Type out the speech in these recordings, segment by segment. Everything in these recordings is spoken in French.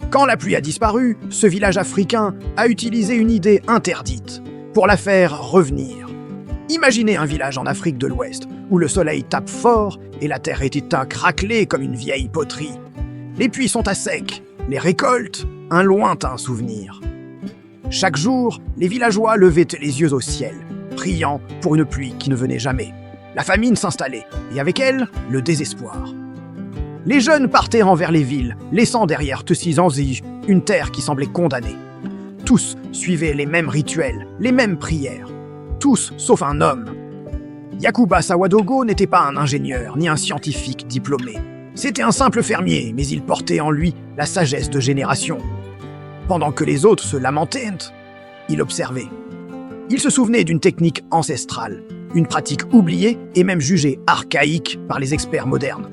Quand la pluie a disparu, ce village africain a utilisé une idée interdite pour la faire revenir. Imaginez un village en Afrique de l'Ouest où le soleil tape fort et la terre est éteinte craquelée comme une vieille poterie. Les puits sont à sec, les récoltes, un lointain souvenir. Chaque jour, les villageois levaient les yeux au ciel, priant pour une pluie qui ne venait jamais. La famine s'installait, et avec elle, le désespoir. Les jeunes partaient envers les villes, laissant derrière Tessizanzi une terre qui semblait condamnée. Tous suivaient les mêmes rituels, les mêmes prières. Tous, sauf un homme. Yakuba Sawadogo n'était pas un ingénieur, ni un scientifique diplômé. C'était un simple fermier, mais il portait en lui la sagesse de génération. Pendant que les autres se lamentaient, il observait. Il se souvenait d'une technique ancestrale, une pratique oubliée et même jugée archaïque par les experts modernes.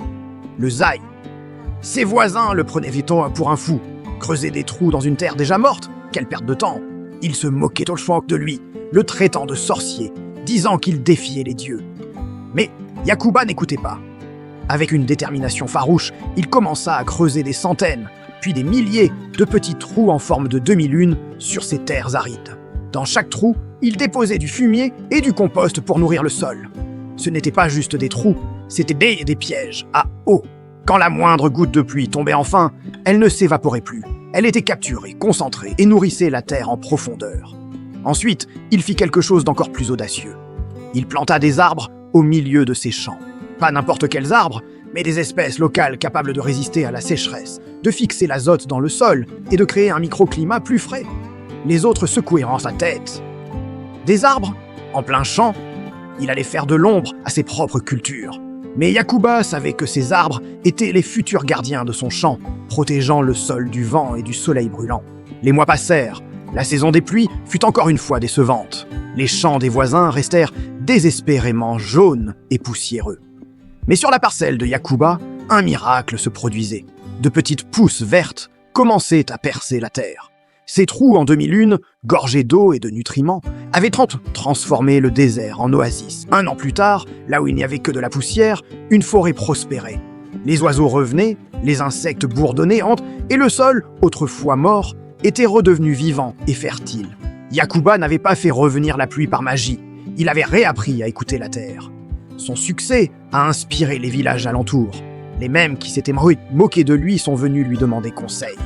Le zai. Ses voisins le prenaient pour un fou. Creuser des trous dans une terre déjà morte, quelle perte de temps. Ils se moquaient au choc de lui, le traitant de sorcier, disant qu'il défiait les dieux. Mais Yakuba n'écoutait pas. Avec une détermination farouche, il commença à creuser des centaines, puis des milliers de petits trous en forme de demi-lune sur ces terres arides. Dans chaque trou, il déposait du fumier et du compost pour nourrir le sol. Ce n'étaient pas juste des trous, c'étaient des pièges à eau. Quand la moindre goutte de pluie tombait enfin, elle ne s'évaporait plus. Elle était capturée, concentrée et nourrissait la terre en profondeur. Ensuite, il fit quelque chose d'encore plus audacieux. Il planta des arbres au milieu de ses champs. Pas n'importe quels arbres, mais des espèces locales capables de résister à la sécheresse, de fixer l'azote dans le sol et de créer un microclimat plus frais. Les autres secouaient en sa tête. Des arbres, en plein champ, il allait faire de l'ombre à ses propres cultures. Mais Yakuba savait que ces arbres étaient les futurs gardiens de son champ, protégeant le sol du vent et du soleil brûlant. Les mois passèrent. La saison des pluies fut encore une fois décevante. Les champs des voisins restèrent désespérément jaunes et poussiéreux. Mais sur la parcelle de Yakuba, un miracle se produisait. De petites pousses vertes commençaient à percer la terre. Ces trous en demi-lune, gorgés d'eau et de nutriments, avaient transformé le désert en oasis. Un an plus tard, là où il n'y avait que de la poussière, une forêt prospérait. Les oiseaux revenaient, les insectes bourdonnaient et le sol, autrefois mort, était redevenu vivant et fertile. Yakuba n'avait pas fait revenir la pluie par magie, il avait réappris à écouter la terre. Son succès a inspiré les villages alentours. Les mêmes qui s'étaient moqués de lui sont venus lui demander conseil.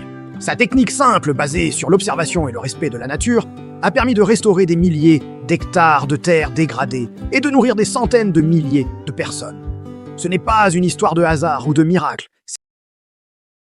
Sa technique simple, basée sur l'observation et le respect de la nature, a permis de restaurer des milliers d'hectares de terres dégradées et de nourrir des centaines de milliers de personnes. Ce n'est pas une histoire de hasard ou de miracle,